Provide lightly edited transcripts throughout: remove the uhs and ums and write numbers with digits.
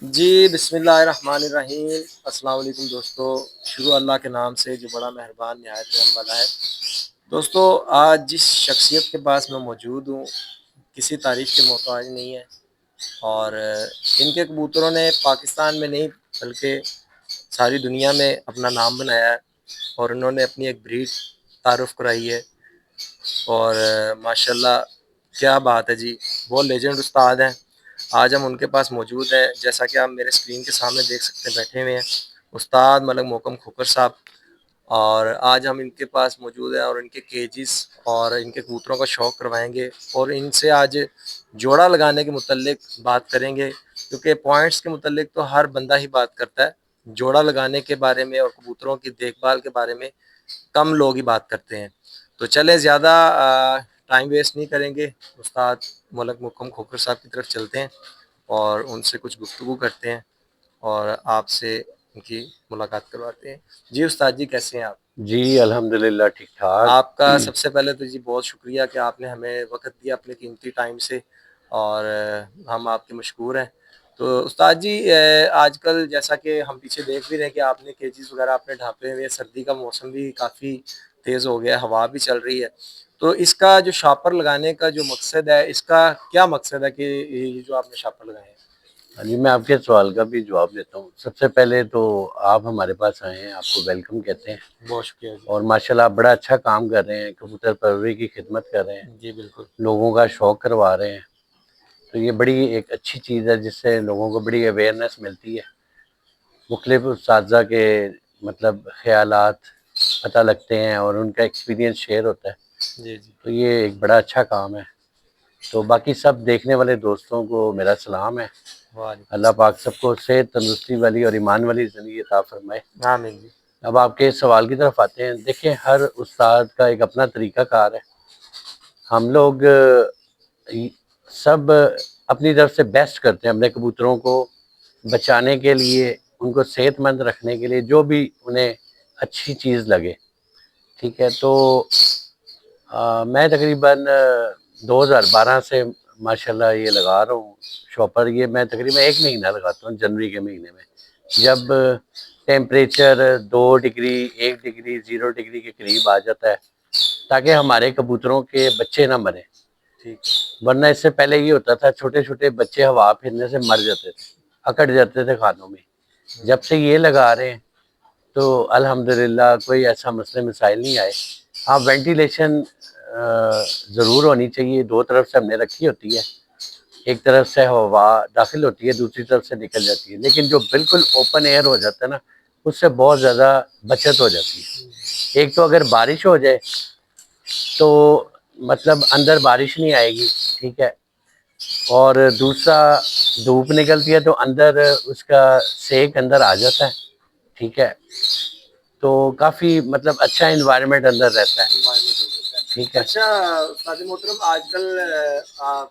जी, बिस्मिल्लाहिर्रहमानिर्रहीम। अस्सलाम वालेकुम दोस्तों। शुरू अल्लाह के नाम से जो बड़ा मेहरबान निहायत रहम वाला है। दोस्तों, आज जिस शख्सियत के पास मैं मौजूद हूँ, किसी तारीफ़ के मोहताज नहीं है और इनके कबूतरों ने पाकिस्तान में नहीं बल्कि सारी दुनिया में अपना नाम बनाया है और उन्होंने अपनी एक ब्रीड तारुफ़ कराई है और माशाल्लाह क्या बात है जी, वो लेजेंड उस्ताद हैं। आज हम उनके पास मौजूद हैं, जैसा कि आप मेरे स्क्रीन के सामने देख सकते हैं, बैठे हुए हैं उस्ताद मलक मोहकम खोखर साहब। और आज हम इनके पास मौजूद हैं और इनके केजेस और इनके कबूतरों का शौक़ करवाएंगे और इनसे आज जोड़ा लगाने के मुतल्लिक बात करेंगे, क्योंकि पॉइंट्स के मुतल्लिक तो हर बंदा ही बात करता है, जोड़ा लगाने के बारे में और कबूतरों की देखभाल के बारे में कम लोग ही बात करते हैं। तो चलें, ज़्यादा टाइम वेस्ट नहीं करेंगे, उस्ताद मलक मोहकम खोखर साहब की तरफ चलते हैं और उनसे कुछ गुफ्तगू करते हैं और आपसे उनकी मुलाकात करवाते हैं। जी उस्ताद जी, कैसे हैं आप? जी, अल्हम्दुलिल्लाह ठीक-ठाक। आपका सबसे पहले तो जी बहुत शुक्रिया कि आपने हमें वक़्त दिया अपने कीमती टाइम से और हम आपके मशकूर हैं। तो उस्ताद जी, आजकल जैसा कि हम पीछे देख भी रहे हैं कि आपने केजेस वग़ैरह आपने ढाँपे हुए हैं, सर्दी का मौसम भी काफ़ी तेज़ हो गया है, हवा भी चल रही है। तो इसका जो शापर लगाने का जो मकसद है, इसका क्या मकसद है कि ये जो आपने शापर लगाए हैं? हाँ जी, मैं आपके सवाल का भी जवाब देता हूँ। सबसे पहले तो आप हमारे पास आए हैं, आपको वेलकम कहते हैं बहुत शुक्रिया जी। और माशाल्लाह आप बड़ा अच्छा काम कर रहे हैं, कबूतर परवरी की खिदमत कर रहे हैं, जी, बिल्कुल। लोगों का शौक करवा रहे हैं। तो ये बड़ी एक अच्छी चीज़ है जिससे लोगों को बड़ी अवेयरनेस मिलती है। मुख्तलिफ उस्ताज़ा के मतलब ख़यालात पता लगते हैं और उनका एक्सपीरियंस शेयर होता है। जी, जी। तो ये एक बड़ा अच्छा काम है। तो बाकी सब देखने वाले दोस्तों को मेरा सलाम है। वालेकुम अल्लाह अस्सलाम। पाक सबको सेहत, तंदुरुस्ती वाली और ईमान वाली ज़िंदगी अता फ़रमाए। आमीन जी। अब आपके सवाल की तरफ आते हैं। देखिए, हर उस्ताद का एक अपना तरीक़ाकार है। हम लोग इ सब अपनी तरफ से बेस्ट करते हैं अपने कबूतरों को बचाने के लिए, उनको सेहतमंद रखने के लिए, जो भी उन्हें अच्छी चीज़ लगे, ठीक है? तो मैं तकरीबन 2012 से माशाल्लाह ये लगा रहा हूँ शॉपर। ये मैं तकरीबन 1 महीना लगाता हूँ जनवरी के महीने में। जब टेम्परेचर 2 डिग्री, 1 डिग्री, 0 डिग्री के करीब आ जाता है, ताकि हमारे कबूतरों के बच्चे ना मरें। ठीक है। वरना इससे पहले ये होता था, छोटे-छोटे बच्चे हवा फिरने से मर जाते थे, अकड़ जाते थे खानों में। जब हुँ। से ये लगा रहे हैं, तो अल्हम्दुलिल्लाह कोई ऐसा मसले मसाइल नहीं आए। हाँ, वेंटिलेशन ज़रूर होनी चाहिए, 2 तरफ से हमने रखी होती है। एक तरफ से हवा दाखिल होती है, दूसरी तरफ से निकल जाती है। लेकिन जो बिल्कुल ओपन एयर हो जाता है ना, उससे बहुत ज़्यादा बचत हो जाती है। एक तो अगर बारिश हो जाए, तो मतलब अंदर बारिश नहीं आएगी, ठीक है? और दूसरा धूप निकलती है तो अंदर उसका सेक अंदर आ जाता है, ठीक है? तो काफ़ी मतलब अच्छा एनवायरनमेंट अंदर रहता है, एनवायरनमेंट हो जाता है। ठीक है? अच्छा उस्ताद मोहतरम, आजकल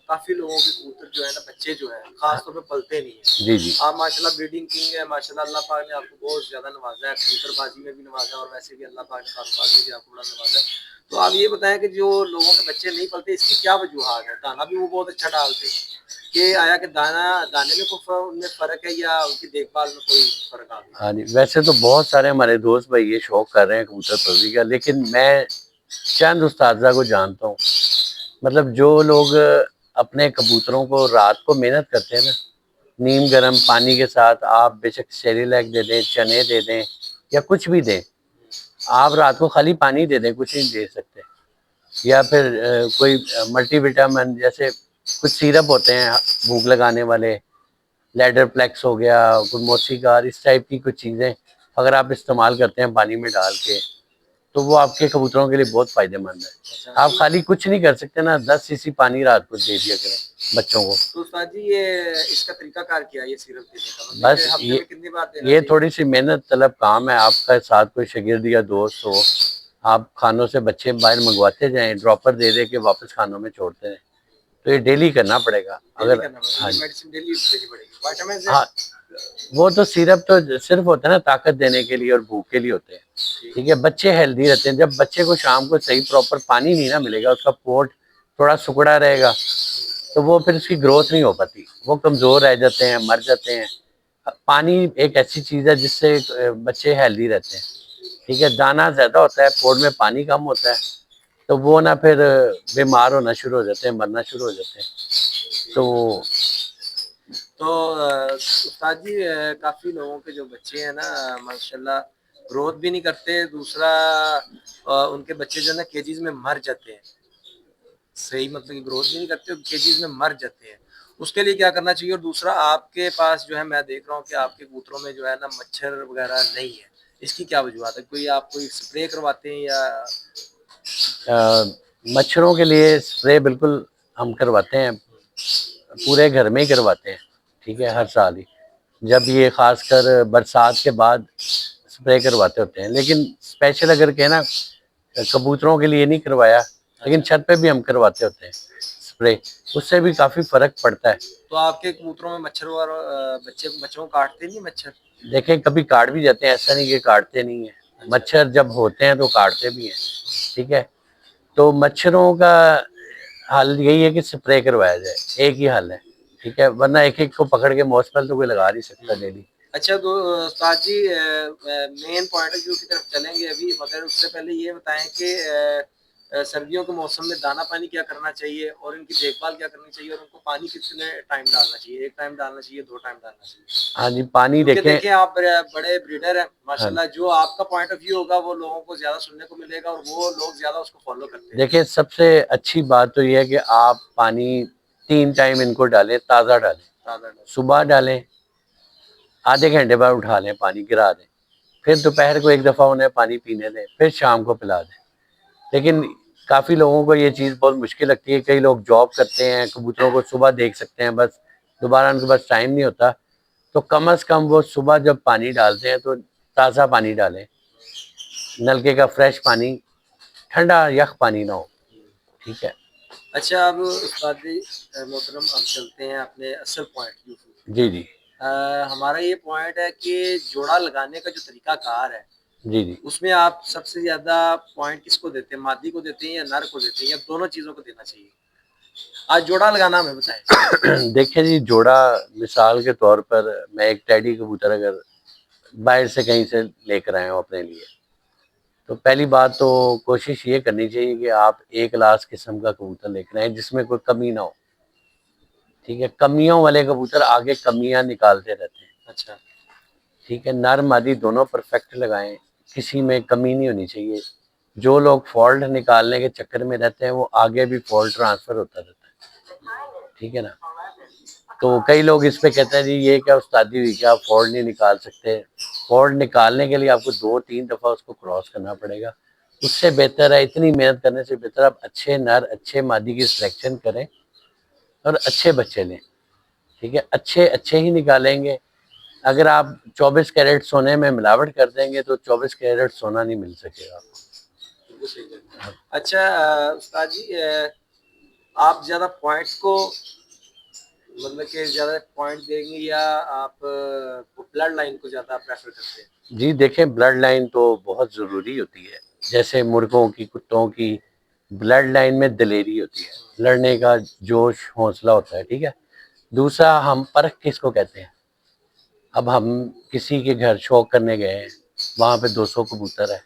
काफ़ी लोगों के कबूतर जो है ना, बच्चे जो हैं ख़ास तौर पे पलते नहीं हैं। जी, जी। आप माशाल्लाह ब्रीडिंग किंग हैं, माशाल्लाह अल्लाह पाक ने आपको बहुत ज़्यादा नवाज़ा है, कबूतरबाज़ी में भी नवाज़ा है और वैसे भी अल्लाह पाक ने कारोबार में भी आपको बड़ा नवाज़ा है। तो आप ये बताएँ कि जो लोगों के बच्चे नहीं पलते, इसकी क्या वजूहात है? दाना भी वो बहुत अच्छा डालते हैं, कि आया कि दाने में कोई उनमें फ़र्क है या उनकी देखभाल में कोई फ़र्क आ गया? हाँ जी, वैसे तो बहुत सारे हमारे दोस्त भाई ये शौक कर रहे हैं कबूतर परवरी का, लेकिन मैं चंद उस्ताज़ा को जानता हूँ। मतलब जो लोग अपने कबूतरों को रात को मेहनत करते हैं ना, नीम गर्म पानी के साथ आप बेशक सेरेलैक दे दें, चने दे दें या कुछ भी दें। आप रात को खाली पानी दे दें, कुछ नहीं दे सकते। या फिर कोई मल्टीविटामिन जैसे कुछ सिरप होते हैं भूख लगाने वाले, लैडर फ्लेक्स हो गया, कोई मोसीगार, इस टाइप की कुछ चीज़ें अगर आप इस्तेमाल करते हैं पानी में डाल के, तो वो आपके कबूतरों के लिए बहुत फ़ायदेमंद है। अच्छा, आप तो खाली कुछ नहीं कर सकते ना, 10 सीसी पानी रात को दे दिया करें बच्चों को। तो उस्ताद जी, ये इसका तरीकाकार क्या है ये सिरप देने का? मतलब कि बस हफ्ते में कितनी बार देना ये चाहिए? थोड़ी-सी मेहनत तलब काम है। आपका साथ कोई शागिर्द या दोस्त हो, आप खानों से बच्चे बाहर मँगवाते जाएँ, ड्रॉपर दे-दे के वापस खानों में छोड़ते रहें। तो ये डेली करना पड़ेगा। डेली अगर करना पड़ेगा, हाँ ये जी। मेडिसिन डेली लेनी पड़ेगी। विटामिन्स हैं? हाँ, वो तो सिरप तो सिर्फ़ होता है ना ताकत देने के लिए और भूख के लिए होते हैं, ठीक ठीक है? बच्चे हेल्दी रहते हैं। जब बच्चे को शाम को सही प्रॉपर पानी नहीं ना मिलेगा, उसका पोट थोड़ा सिकुड़ा रहेगा, है। तो वो फिर उसकी ग्रोथ नहीं हो पाती। वो कमज़ोर रह जाते हैं, मर जाते हैं। पानी एक ऐसी चीज़ है जिससे बच्चे हेल्दी रहते हैं, ठीक है। दाना ज़्यादा होता है, पोट में पानी कम होता है, तो वो ना फिर बीमार होना शुरू हो जाते हैं, मरना शुरू हो जाते हैं। तो तो उस्ताद जी, काफ़ी लोगों के जो बच्चे हैं ना, माशाल्लाह ग्रोथ भी नहीं करते, दूसरा उनके बच्चे जो है ना केजीज़ में मर जाते हैं। सही मतलब कि ग्रोथ भी नहीं करते, केजीज़ में मर जाते हैं। उसके लिए क्या करना चाहिए? और दूसरा आपके पास जो है मैं देख रहा हूँ कि आपके कबूतरों में जो है ना मच्छर वगैरह नहीं है। इसकी क्या वजूहत है? कोई आप कोई स्प्रे करवाते हैं या मच्छरों के लिए स्प्रे बिल्कुल हम करवाते हैं, पूरे घर में ही करवाते हैं, ठीक है, हर साल ही। जब ये खासकर बरसात के बाद स्प्रे करवाते होते हैं, लेकिन स्पेशल अगर कहें ना कबूतरों के लिए नहीं करवाया, लेकिन छत पे भी हम करवाते होते हैं स्प्रे, उससे भी काफ़ी फ़र्क पड़ता है। तो आपके कबूतरों में मच्छर वगैरह बच्चों को काटते नहीं मच्छर? देखें कभी काट भी जाते हैं, ऐसा नहीं कि काटते नहीं है। अच्छा। मच्छर जब होते हैं तो काटते भी हैं, ठीक है। तो मच्छरों का हल यही है कि स्प्रे करवाया जाए, एक ही हल है, ठीक है, वरना एक एक को पकड़ के मौसपल तो कोई लगा नहीं सकता डेली। अच्छा, तो उस्ताद जी मेन पॉइंट ऑफ व्यू की तरफ चलेंगे अभी, मगर उससे पहले ये बताएं कि सर्दियों के मौसम में दाना पानी क्या करना चाहिए और इनकी देखभाल क्या करनी चाहिए और उनको पानी कितने टाइम डालना चाहिए? 1 टाइम डालना चाहिए, 2 टाइम डालना चाहिए? हाँ जी, पानी क्योंकि देखें। देखें आप बड़े ब्रीडर हैं हाँ, माशाल्लाह, जो आपका पॉइंट ऑफ व्यू होगा वो लोगों को ज़्यादा सुनने को मिलेगा और वो लोग ज़्यादा उसको फॉलो करते हैं। देखिए सबसे अच्छी बात तो ये है कि आप पानी 3 टाइम इनको डालें, ताज़ा डालें। ताज़ा डालें। सुबह डालें, आधे घंटे बाद उठा लें, पानी गिरा दें, फिर दोपहर को एक दफ़ा उन्हें पानी पीने दें, फिर शाम को पिला दें। लेकिन काफ़ी लोगों को ये चीज़ बहुत मुश्किल लगती है, कई लोग जॉब करते हैं, कबूतरों को सुबह देख सकते हैं बस, दोबारा उनके पास टाइम नहीं होता। तो कम से कम वो सुबह जब पानी डालते हैं तो ताज़ा पानी डालें, नलके का फ्रेश पानी, ठंडा यख पानी ना हो, ठीक है। अच्छा, अब उस्ताद जी मोहतरम, अब चलते हैं अपने असल पॉइंट व्यू पे। जी, जी। हमारा ये पॉइंट है कि जोड़ा लगाने का जो तरीकाकार है, जी, जी। उसमें आप सबसे ज़्यादा पॉइंट किसको देते हैं? मादी को देते हैं या नर को देते हैं या दोनों चीज़ों को देना चाहिए? आज जोड़ा लगाना हमें बताएँ। देखिए जी, जोड़ा मिसाल के तौर पर मैं एक टेडी कबूतर अगर बाहर से कहीं से लेकर आए हो अपने लिए, तो पहली बात तो कोशिश ये करनी चाहिए कि आप एक क्लास किस्म का कबूतर लेकर आएँ जिसमें कोई कमी ना हो, ठीक है। कमियों वाले कबूतर आगे कमियाँ निकालते रहते हैं, अच्छा। ठीक है। नर मादी दोनों परफेक्ट लगाएँ, किसी में कमी नहीं होनी चाहिए। जो लोग फॉल्ट निकालने के चक्कर में रहते हैं वो आगे भी फॉल्ट ट्रांसफ़र होता रहता है, ठीक है ना। तो कई लोग इस पे कहते हैं जी ये क्या उस्तादी हुई, क्या आप फॉल्ट नहीं निकाल सकते? फॉल्ट निकालने के लिए आपको 2-3 दफ़ा उसको क्रॉस करना पड़ेगा। उससे बेहतर है, इतनी मेहनत करने से बेहतर आप अच्छे नर, अच्छे मादी की सिलेक्शन करें और अच्छे बच्चे लें, ठीक है। अच्छे ही निकालेंगे। अगर आप 24 कैरेट सोने में मिलावट कर देंगे तो 24 कैरेट सोना नहीं मिल सकेगा आपको। बिल्कुल सही कह रहे हैं। अच्छा, उस्ताद जी, आप ज़्यादा पॉइंट्स को मतलब कि ज़्यादा पॉइंट देंगे या आप ब्लड लाइन को ज़्यादा प्रेफ़र करते हैं? जी, देखें ब्लड लाइन तो बहुत ज़रूरी होती है। जैसे मुर्गों की, कुत्तों की ब्लड लाइन में दिलेरी होती है, लड़ने का जोश, हौसला होता है, ठीक है। दूसरा हम परख किसको कहते हैं? अब हम किसी के घर शौक करने गए हैं, वहाँ पे 200 कबूतर है।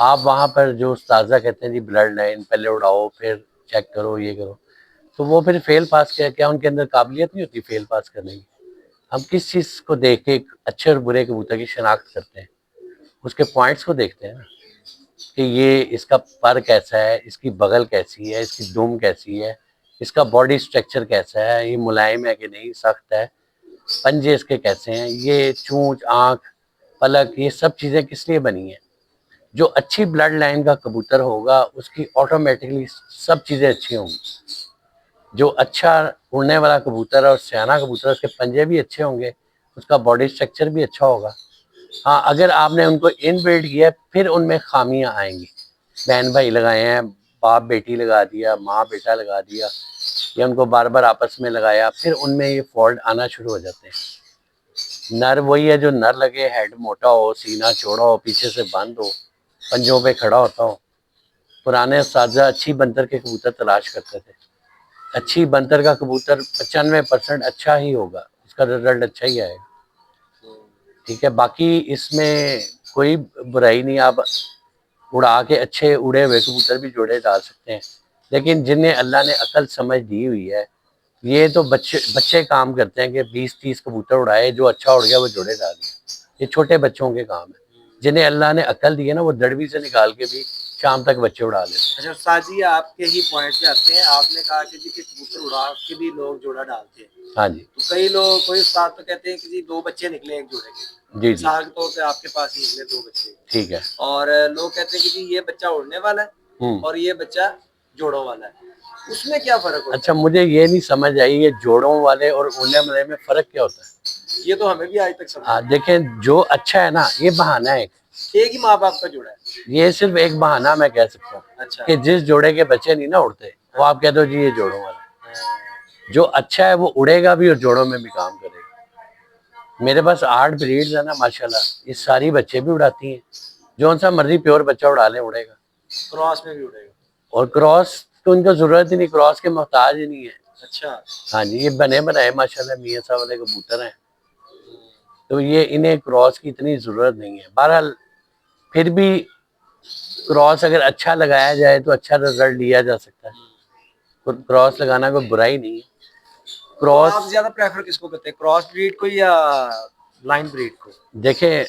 आप वहाँ पर जो उस्ताज़ा कहते हैं जी ब्लड लाइन पहले उड़ाओ, फिर चेक करो, ये करो, तो वो फिर फ़ेल पास क्या उनके अंदर काबिलियत नहीं होती फ़ेल पास करने की? हम किस चीज़ को देख के एक अच्छे और बुरे कबूतर की शिनाख्त करते हैं? उसके पॉइंट्स को देखते हैं ना, कि ये इसका पर कैसा है, इसकी बगल कैसी है, इसकी दुम कैसी है, इसका बॉडी स्ट्रक्चर कैसा है, ये मुलायम है कि नहीं, सख्त है, पंजे इसके कैसे हैं, ये चोंच, आँख, पलक, ये सब चीज़ें किस लिए बनी हैं? जो अच्छी ब्लड लाइन का कबूतर होगा उसकी ऑटोमेटिकली सब चीज़ें अच्छी होंगी। जो अच्छा उड़ने वाला कबूतर है और सयाना कबूतर है उसके पंजे भी अच्छे होंगे, उसका बॉडी स्ट्रक्चर भी अच्छा होगा। हाँ, अगर आपने उनको इनब्रीड किया है फिर उनमें खामियां आएंगी। बहन भाई लगाए हैं, बाप बेटी लगा दिया, माँ बेटा लगा दिया, या उनको बार बार आपस में लगाया, फिर उनमें ये फॉल्ट आना शुरू हो जाते हैं। नर वही है जो नर लगे, हेड मोटा हो, सीना चौड़ा हो, पीछे से बंद हो, पंजों पे खड़ा होता हो। पुराने उस्ताद अच्छी बंतर के कबूतर तलाश करते थे। अच्छी बंतर का कबूतर 95% अच्छा ही होगा, उसका रिजल्ट अच्छा ही आएगा। ठीक है, बाकी इसमें कोई बुराई नहीं, आप उड़ा के अच्छे उड़े हुए कबूतर भी जोड़े डाल सकते हैं। लेकिन जिन्हें अल्लाह ने अकल समझ दी हुई है, ये तो बच्चे बच्चे काम करते हैं कि 20-30 कबूतर उड़ाए, जो अच्छा उड़ गया वो जोड़े डाल दिए। ये छोटे बच्चों के काम है। जिन्हें अल्लाह ने अकल दी है ना, वो दड़बी से निकाल के भी शाम तक बच्चे उड़ा लेते हैं। अच्छा उस्ताद जी, आपके ही पॉइंट पे आते हैं। आपने कहा कि जी कि कबूतर उड़ा के भी लोग जोड़ा डालते हैं। हाँ जी, तो कई लोग, कोई उस्ताद तो कहते हैं कि जी 2 बच्चे निकले एक जोड़े के। जी, जी, मिसाल के तौर पे आपके पास ही निकले 2 बच्चे। ठीक है। और लोग कहते हैं कि जी ये बच्चा उड़ने वाला है और ये बच्चा जोड़ों वाला है। उसमें क्या फ़र्क होता अच्छा, है? मुझे ये नहीं समझ आई, ये जोड़ों वाले और उड़ने वाले में फ़र्क क्या होता है? ये तो हमें भी आज तक समझ नहीं देखें, जो अच्छा है ना, ये बहाना है। आया। एक ही माँ-बाप का जोड़ा है। ये सिर्फ एक बहाना मैं कह सकता हूँ अच्छा। कि जिस जोड़े के बच्चे नहीं ना उड़ते, वो आप कह दो जी ये जोड़ों वाला है। हाँ। जो अच्छा है वो उड़ेगा भी और जोड़ों में भी काम करेगा। मेरे पास 8 ब्रीड्स है ना माशाल्लाह, ये सारी बच्चे भी उड़ाती हैं। जो सा मर्जी प्योर बच्चा उड़ा ले, उड़ेगा। क्रॉस में भी उड़ेगा। और क्रॉस तो इनको जरूरत ही नहीं, क्रॉस के मोहताज ही नहीं है। अच्छा। हाँ जी, ये बने बनाए माशाल्लाह मियाँ साहब वाले कबूतर हैं, तो ये इन्हें क्रॉस की इतनी जरूरत नहीं है। बहरहाल फिर भी क्रॉस अगर अच्छा लगाया जाए तो अच्छा रिजल्ट लिया जा सकता है। क्रॉस लगाना कोई बुराई नहीं है। तो आप क्रॉस ज़्यादा प्रेफ़र किसको करते हैं? क्रॉस ब्रीड को या लाइन ब्रीड को? देखें,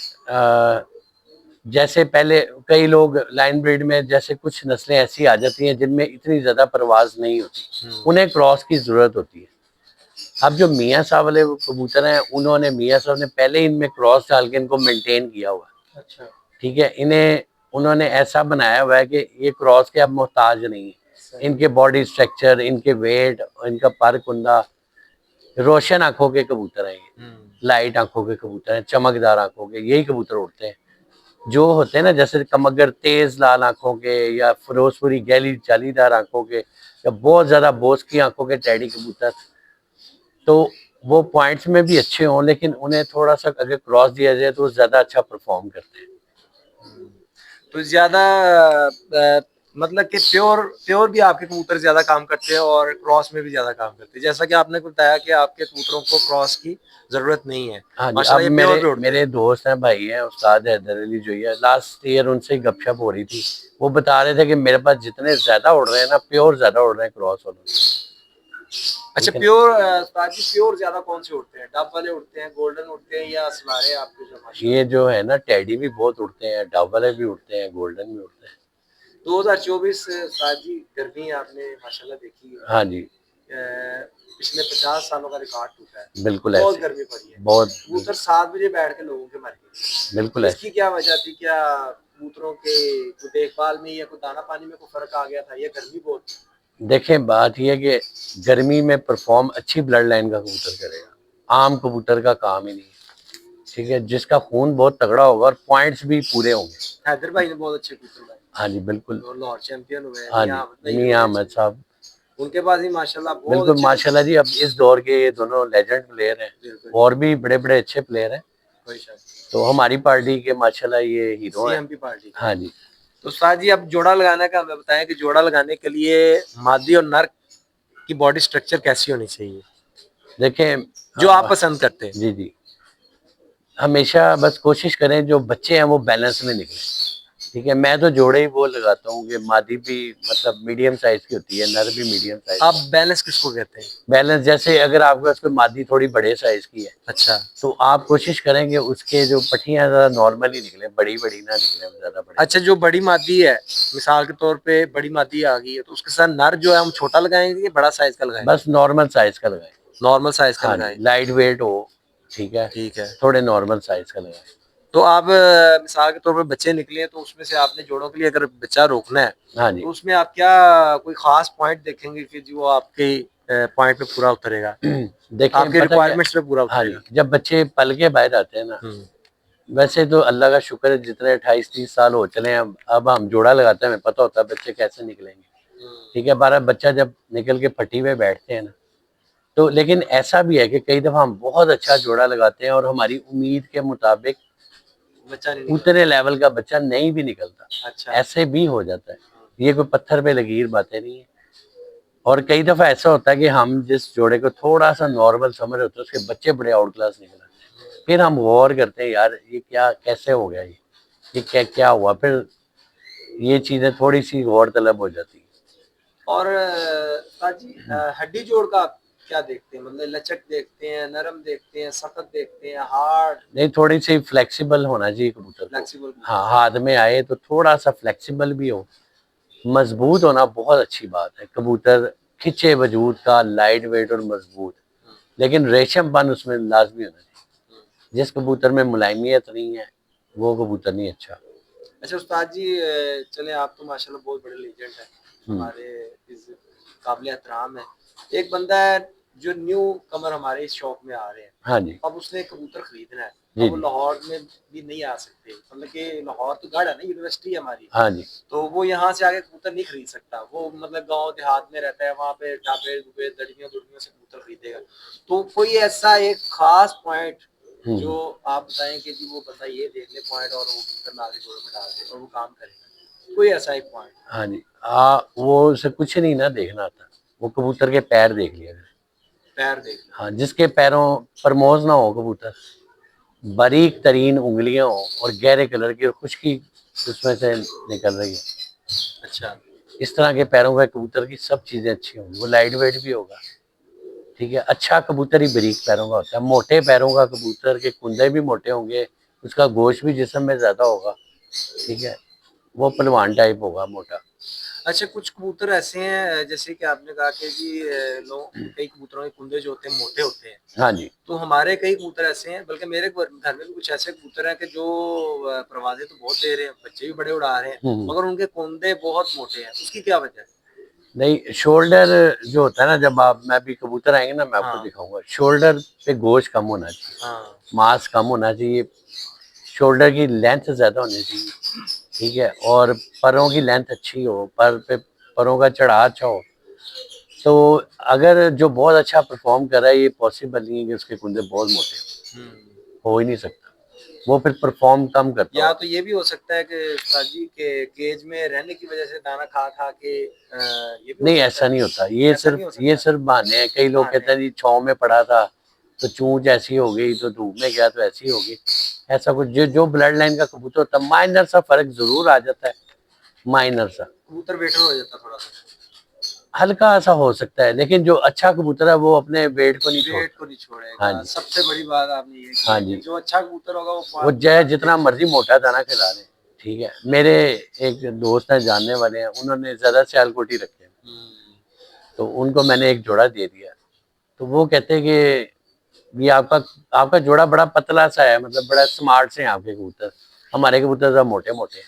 जैसे पहले कई लोग लाइन ब्रीड में, जैसे कुछ नस्लें ऐसी आ जाती हैं जिनमें इतनी ज्यादा परवाज नहीं होती, उन्हें क्रॉस की जरूरत होती है। अब जो मियाँ साहब वाले कबूतर हैं, उन्होंने मियाँ साहब ने पहले इनमें क्रॉस डाल के इनको मेंटेन किया हुआ है। अच्छा। ठीक है, इन्हें उन्होंने ऐसा बनाया हुआ है कि ये क्रॉस के अब मोहताज नहीं है। इनके बॉडी स्ट्रक्चर, इनके वेट, इनका पर कुंदा, रोशन आंखों के कबूतर हैं ये, लाइट आंखों के कबूतर हैं, चमकदार आंखों के, यही कबूतर उड़ते हैं। जो होते हैं ना, जैसे कमगर तेज लाल आंखों के, या फिरोजपुरी गैली जालीदार आंखों के, या बहुत ज्यादा बोस की आंखों के टैडी कबूतर, तो वो पॉइंट्स में भी अच्छे हों, लेकिन उन्हें थोड़ा सा अगर क्रॉस दिया जाए तो वो ज्यादा अच्छा परफॉर्म करते हैं। तो ज़्यादा मतलब कि प्योर प्योर भी आपके कबूतर ज़्यादा काम करते हैं और क्रॉस में भी ज़्यादा काम करते हैं। जैसा कि आपने बताया कि आपके कबूतरों को क्रॉस की ज़रूरत नहीं है। हाँ जी, अब माशाल्लाह ये प्योर मेरे भी उड़ते हैं। मेरे दोस्त हैं, भाई हैं, उस्ताद हैदर अली जो है, लास्ट ईयर उनसे ही गपशप हो रही थी। वो बता रहे थे कि मेरे पास जितने ज्यादा उड़ रहे हैं ना, प्योर ज्यादा उड़ रहे हैं क्रॉस वालों से। अच्छा ठीक है ना? प्योर उस्ताद जी, प्योर ज़्यादा कौन से उड़ते हैं? डब वाले उड़ते हैं, गोल्डन उड़ते हैं या सलारे आपके जो माशाल्लाह? ये जो है ना, टेडी भी बहुत उड़ते हैं, डब वाले भी उड़ते हैं, गोल्डन भी उड़ते हैं। 2024 उस्ताद जी गर्मी आपने माशाल्लाह देखी है। हाँ जी, पिछले 50 सालों का रिकॉर्ड टूटा है। बिल्कुल बहुत ऐसे, गर्मी पड़ी है। बहुत, कबूतर 7 बजे बैठ के लोगों के मर गए। बिल्कुल ऐसे। इसकी क्या वजह थी? क्या कबूतरों के कोई देखभाल में या कोई दाना पानी में कोई फर्क आ गया था या गर्मी बहुत थी? देखें, बात यह है कि गर्मी में परफॉर्म अच्छी ब्लड लाइन का कबूतर करेगा, आम कबूतर का काम ही नहीं है। ठीक है, जिसका खून बहुत तगड़ा होगा और पॉइंट्स भी पूरे होंगे। हैदर भाई ने बहुत अच्छे कबूतर उड़ाए। हाँ जी, बिल्कुल। तो लाहौर चैंपियन हुए हैं, हाँ मियां जी, अहमद भाई भी मियाँ बड़े अहमद अच्छे। साहब, उनके पास ही माशाल्लाह बहुत बिल्कुल अच्छे माशाल्लाह जी। अब इस दौर के ये दोनों लेजेंड प्लेयर हैं, बिल्कुल और भी बड़े बड़े अच्छे प्लेयर हैं। कोई शक तो हमारी पार्टी के माशाल्लाह ये हीरो हैं। CMP party. हाँ जी, तो उस्ताद जी अब जोड़ा लगाने का हमें बताएं कि जोड़ा लगाने के लिए मादी और नर की बॉडी स्ट्रक्चर कैसी होनी चाहिए देखें, जो आप पसंद करते हैं? जी जी, हमेशा बस कोशिश करें जो बच्चे हैं वो बैलेंस में निकले। ठीक है, मैं तो जोड़े ही वो लगाता हूँ कि मादी भी मतलब मीडियम साइज की होती है, नर भी मीडियम साइज। आप बैलेंस किसको कहते हैं? बैलेंस, जैसे अगर आपके पास कोई मादी थोड़ी बड़े साइज की है, अच्छा। तो आप कोशिश करेंगे उसके जो पट्टियां ज्यादा नॉर्मल ही निकले, बड़ी बड़ी ना निकले ज्यादा बड़ी। अच्छा, जो बड़ी मादी है, मिसाल के तौर पे बड़ी मादी आ गई है तो उसके साथ नर जो है हम छोटा लगाएंगे या बड़ा साइज का लगाएंगे? बस नॉर्मल साइज का लगाएं। नॉर्मल साइज का हाँ लगाएं। जी, लाइट वेट हो। ठीक है, ठीक है। थोड़े नॉर्मल साइज का लगाएं। तो आप मिसाल के तौर पे बच्चे निकले हैं तो उसमें से आपने जोड़ों के लिए अगर बच्चा रोकना है हाँ जी, तो उसमें आप क्या कोई खास पॉइंट देखेंगे कि जो आपके पॉइंट पे पूरा उतरेगा, देखें आपके पता क्या, रिक्वायरमेंट्स पे पूरा हाँ जी, उतरेगा? जब बच्चे पल के बाहर आते हैं ना, हम्म। वैसे तो अल्लाह का शुक्र है, जितने 28-30 साल हो चले हैं, अब हम जोड़ा लगाते हैं, हमें पता होता है बच्चे कैसे निकलेंगे। ठीक है, 12 बच्चा जब निकल के फटी में बैठते हैं ना, तो लेकिन ऐसा भी है कि कई दफा हम बहुत अच्छा जोड़ा लगाते हैं और हमारी उम्मीद के मुताबिक बच्चा नहीं निकला। उतने लेवल का बच्चा नहीं भी निकलता। अच्छा। ऐसे भी हो जाता है, ये कोई पत्थर पे लकीर बातें नहीं है। और कई दफा ऐसा होता है कि हम जिस जोड़े को थोड़ा सा नॉर्मल समझ रहे होते हैं, उसके बच्चे बड़े आउट क्लास निकल आते हैं। फिर हम गौर करते हैं यार ये क्या कैसे हो गया, ये क्या क्या हुआ, फिर ये चीजें थोड़ी सी गौर तलब हो जाती है। और उस्ताद जी हड्डी जोड़ का आप क्या देखते हैं? मतलब लचक देखते हैं, नरम देखते हैं, सख्त देखते हैं, हार्ड? नहीं, थोड़ी सी फ्लेक्सिबल होना चाहिए कबूतर को। फ्लेक्सिबल हाँ, कबूतर। हाथ में आए तो थोड़ा सा फ्लेक्सिबल भी हो। मजबूत होना बहुत अच्छी बात है, कबूतर खिंचे वजूद का, लाइट वेट और मजबूत, लेकिन रेशमपन उसमें लाजमी होना चाहिए। जिस कबूतर में मुलायमियत नहीं है वो कबूतर नहीं अच्छा। अच्छा उस्ताद जी चले आप तो माशाल्लाह बहुत बड़े लेजेंड हैं, हमारे इस काबिल एहतराम है। एक बंदा है जो न्यू कमर हमारे इस शौक में आ रहे हैं, हाँ जी, अब उसने कबूतर खरीदना है, जी अब वो जी, लाहौर में भी नहीं आ सकते, मतलब कि लाहौर तो गढ़ है ना, यूनिवर्सिटी है हमारी, हाँ जी। तो वो यहाँ से आके कबूतर नहीं खरीद सकता। वो मतलब गांव देहात में रहता है, वहाँ पे ढाबे डुबे दड़ियों दुड़ियों से कबूतर खरीदेगा। तो कोई ऐसा एक खास पॉइंट जो हम्म। आप बताएं कि जी वो बंदा ये देख ले पॉइंट और वो कबूतर ला के जोड़े में डाल दे और वो काम करेगा, कोई ऐसा एक पॉइंट? हाँ जी, वो उसे कुछ नहीं ना देखना था, वो कबूतर के पैर देख लिया करें। पैर देख ले। हाँ, जिसके पैरों पर मोज ना हो कबूतर, बारीक तरीन उंगलियां हो और गहरे कलर की और खुशकी उसमें से निकल रही है, अच्छा। इस तरह के पैरों का कबूतर की सब चीजें अच्छी होंगी, वो लाइट वेट भी होगा। ठीक है, अच्छा कबूतर ही बारीक पैरों का होता है, मोटे पैरों का कबूतर के कुंदे भी मोटे होंगे, उसका गोश्त भी जिस्म में ज्यादा होगा। ठीक है, वो पहलवान टाइप होगा, मोटा। अच्छा कुछ कबूतर ऐसे हैं जैसे कि आपने कहा कि जी लोग कई कबूतरों के कुंदे जो होते हैं मोटे होते हैं, हाँ जी। तो हमारे कई कबूतर ऐसे हैं, बल्कि मेरे घर में भी कुछ ऐसे कबूतर हैं कि जो परवाजें तो बहुत दे रहे हैं, बच्चे भी बड़े उड़ा रहे हैं, हम्म। मगर उनके कुंदे बहुत मोटे हैं, उसकी क्या वजह है? नहीं, शोल्डर जो होता है ना, जब आप मैं भी कबूतर आएंगे ना मैं आपको हाँ दिखाऊंगा, शोल्डर पे गोश्त कम होना चाहिए, हाँ। मांस कम होना चाहिए, शोल्डर की लेंथ ज्यादा होनी चाहिए। ठीक है, और परों की लेंथ अच्छी हो, पर पे परों का चढ़ाव अच्छा हो। तो अगर जो बहुत अच्छा परफॉर्म कर रहा है, ये पॉसिबल नहीं है कि उसके कुंदे बहुत मोटे हो ही नहीं सकता, वो फिर परफॉर्म कम करता या होगा। तो ये भी हो सकता है कि उस्ताद जी के केज में रहने की वजह से दाना खा खा के ये भी हो नहीं, सकता ऐसा है? नहीं होता, ऐसा नहीं हो ये सकता? सिर्फ बहाने हैं। कई लोग बहाने कहते हैं। हैं जी छाँव में पड़ा था तो चूंच ऐसी हो गई, तो धूप में गया तो ऐसी होगी। ऐसा कुछ जो ब्लड लाइन का कबूतर होता है, माइनर सा फर्क जरूर आ जाता है, माइनर सा, कबूतर वेटर हो जाता थोड़ा सा। हल्का सा हो सकता है, लेकिन जो अच्छा कबूतर है वो अपने वेट को नहीं वेट छोड़ता। को नहीं हाँ छोड़ेगा, जी, सबसे बड़ी बात आपने ये की हाँ है कि जी, जो अच्छा कबूतर होगा वो वो चाहे पूरा जितना मर्जी मोटा दाना खिला लें। ठीक है, मेरे एक दोस्त हैं जानने वाले हैं, उन्होंने ज्यादा सियालकोटी रखे हैं, तो उनको मैंने एक जोड़ा दे दिया। तो वो कहते हैं कि ये आपका आपका जोड़ा बड़ा पतला सा है, मतलब बड़ा स्मार्ट से हैं आपके कबूतर, हमारे कबूतर सब मोटे मोटे हैं,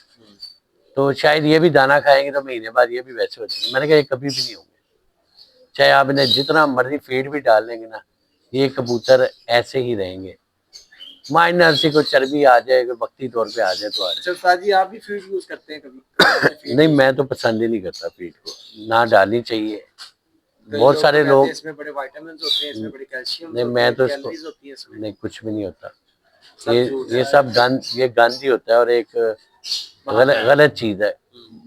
तो शायद ये भी दाना खाएंगे तो महीने बाद ये भी वैसे हो जाएंगे। मैंने कहा ये कभी भी नहीं होंगे, चाहे आप इन्हें जितना मर्जी फीड भी डाल लेंगे ना, ये कबूतर ऐसे ही रहेंगे। माइनर सी कोई चर्बी आ जाए, कोई वक्ती तौर पे आ जाए तो आ अच्छा उस्ताद जी आप भी फीड यूज करते हैं कभी? आपने जाए। फीड नहीं, यूज मैं की? तो पसंद ही नहीं करता फीड को, ना डालनी चाहिए। कई बहुत लोग तो सारे कहते हैं लोग, इसमें बड़े विटामिन होते हैं, इसमें बड़े कैल्शियम नहीं होते मैं हैं, तो इसको, कैलोरीज होती हैं इसमें। नहीं कुछ भी नहीं होता, सब झूठ ये है। सब गंद, ये गंद ही होता है, और एक बहाना है। गलत चीज है,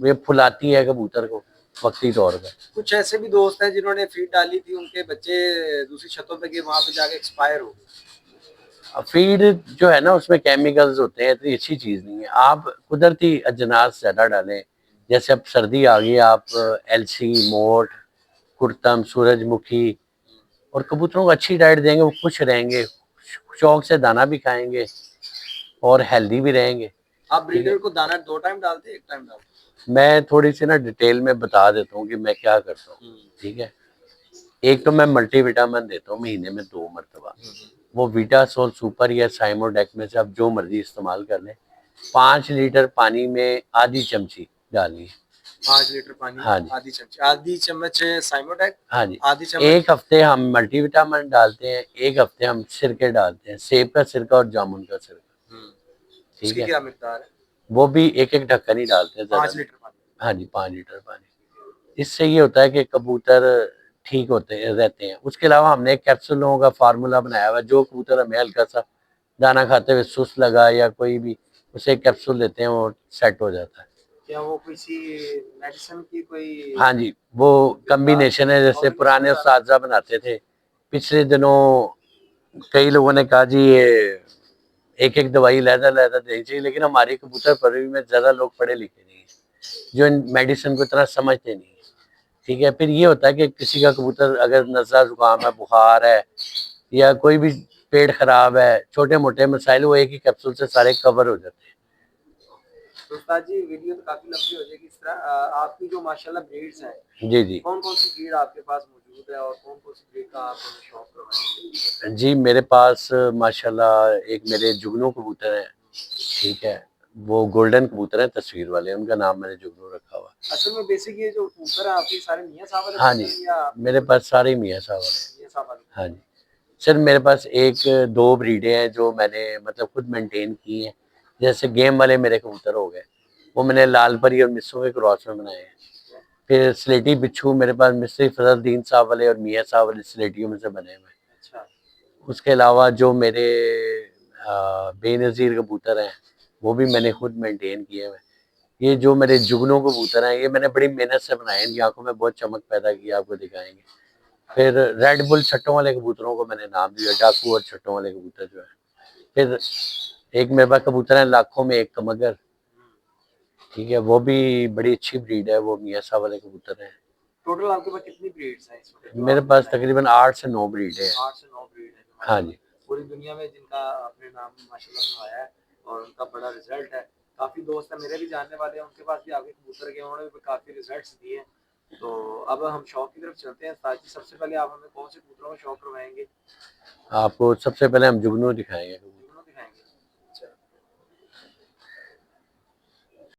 ये फुलाती है कबूतर को वक्ती तौर पे। कुछ ऐसे भी दोस्त हैं जिन्होंने फीड डाली थी, उनके बच्चे दूसरी छतों पे गए, वहां पे जाके एक्सपायर हो गए। फीड जो है ना उसमें केमिकल्स होते हैं, इतनी अच्छी चीज नहीं है। आप कुदरती अजनास ज्यादा डालें, जैसे अब सर्दी आ गई, आप एलसी, मोठ, कुर्तम, सूरजमुखी, और कबूतरों को अच्छी डाइट देंगे, वो खुश रहेंगे, शौक से दाना भी खाएंगे और हेल्दी भी रहेंगे। आप ठीक है, ब्रीडर को दाना 2 टाइम डालते हैं, 1 टाइम डालते मैं थोड़ी सी ना डिटेल में बता देता हूँ कि मैं क्या करता हूँ। हैं? ठीक है, एक तो मैं मल्टीविटामिन देता हूँ महीने में 2 मरतबा, वो विटासोल सुपर या साइमोडेक में से आप जो मर्जी इस्तेमाल कर लें। 5 लीटर पानी में आधी चमची डालनी है। 5 लीटर पानी में हाँ जी, आधी चम्मच साइमोटेक, हाँ जी। आधी चम्मच। एक हफ्ते हम मल्टीविटामिन डालते हैं, एक हफ्ते हम सिरके डालते हैं, सेब का सिरका और जामुन का सिरका। ठीक उसकी है, क्या मिकदार है? वो भी एक एक ढक्कन ही डालते हैं, ज्यादा 5 नहीं। लीटर पानी। हाँ जी, 5 लीटर पानी। इससे ये होता है कि कबूतर ठीक होते रहते हैं। उसके अलावा हमने एक कैप्सूलों का फार्मूला बनाया हुआ है, जो कबूतर हमें हल्का सा दाना खाते हुए सुस्त लगा या कोई भी, उसे एक कैप्सूल देते हैं, वो सेट हो जाता है। क्या वो किसी मेडिसिन की कोई हाँ जी, वो कॉम्बिनेशन है, जैसे कॉम्बिनेशन पुराने बता रहे उस्ताद बनाते थे। पिछले दिनों कई लोगों ने कहा जी ये एक एक दवाई लहदा देनी चाहिए, लेकिन हमारे कबूतर परवरिश में ज़्यादा लोग पढ़े लिखे नहीं हैं, जो इन मेडिसिन को इतना समझते नहीं है। ठीक है, फिर ये होता है कि किसी का कबूतर अगर नज़ला जुकाम है, बुखार है, या कोई भी पेट खराब है, छोटे मोटे मसाइल, वो एक ही कैप्सूल से सारे कवर हो जाते हैं। तो उस्ताद जी वीडियो तो काफ़ी लंबी हो जाएगी इस तरह। आपकी जो माशाल्लाह ब्रीड्स हैं, जी जी। कौन कौन सी ब्रीड आपके पास मौजूद है और कौन कौन सी ब्रीड का आप हमें शौक करवाएंगे? जी, मेरे पास माशाल्लाह एक मेरे जुगनू कबूतर हैं, ठीक है, वो गोल्डन कबूतर हैं तस्वीर वाले, उनका नाम मैंने जुगनू रखा हुआ है। असल में बेसिक ये जो कबूतर है आपके सारे मियाँ साहब वाले हाँ कबूतर जी, हैं या मेरे पास सारे मियाँ साहब वाले हैं। मियाँ साहब वाले? हाँ जी, सर मेरे पास एक दो ब्रीडें हैं जो मैंने मतलब खुद मेंटेन की हैं। जैसे गेम वाले मेरे कबूतर हो गए, वो मैंने लाल परी और मिस्सों के क्रॉस में बनाए हैं। फिर स्लेटी बिच्छू मेरे पास मिस्त्री फजलुद्दीन साहब वाले और मियाँ साहब वाले स्लेटियों में से बने हुए हैं। अच्छा। उसके अलावा जो मेरे बेनज़ीर कबूतर हैं, वो भी मैंने खुद मेंटेन किए हुए हैं। ये जो मेरे जुगनू कबूतर हैं, ये मैंने बड़ी मेहनत से बनाए हैं, इनकी आँखों में बहुत चमक पैदा की, आपको दिखाएँगे। फिर रेड बुल छट्टों वाले कबूतरों को मैंने नाम दिया, डाकू और छट्टों वाले कबूतर जो है। फिर एक मेरे पास कबूतर है लाखों में एक कमगर, ठीक है, वो भी बड़ी अच्छी ब्रीड है, वो मियाँ साहब वाले कबूतर हैं। टोटल आपके पास कितनी ब्रीड्स हैं इस वक्त जो मेरे आपने पास बनाई? तकरीबन 8 से 9 ब्रीड है। 8 से 9 ब्रीड है जो हाँ माशाल्लाह जी। पूरी दुनिया में जिनका आपने नाम माशाल्लाह बनवाया है और उनका बड़ा रिजल्ट है। काफ़ी दोस्त हैं मेरे भी जानने वाले हैं, उनके पास भी आपके कबूतर गए, उन्होंने भी काफ़ी रिजल्ट्स दिए हैं। तो अब हम शौक की तरफ चलते हैं। ताकि सबसे पहले आप हमें कौन से कबूतरों का शौक करवाएंगे? आपको सबसे पहले हम जुगनू दिखाएँगे।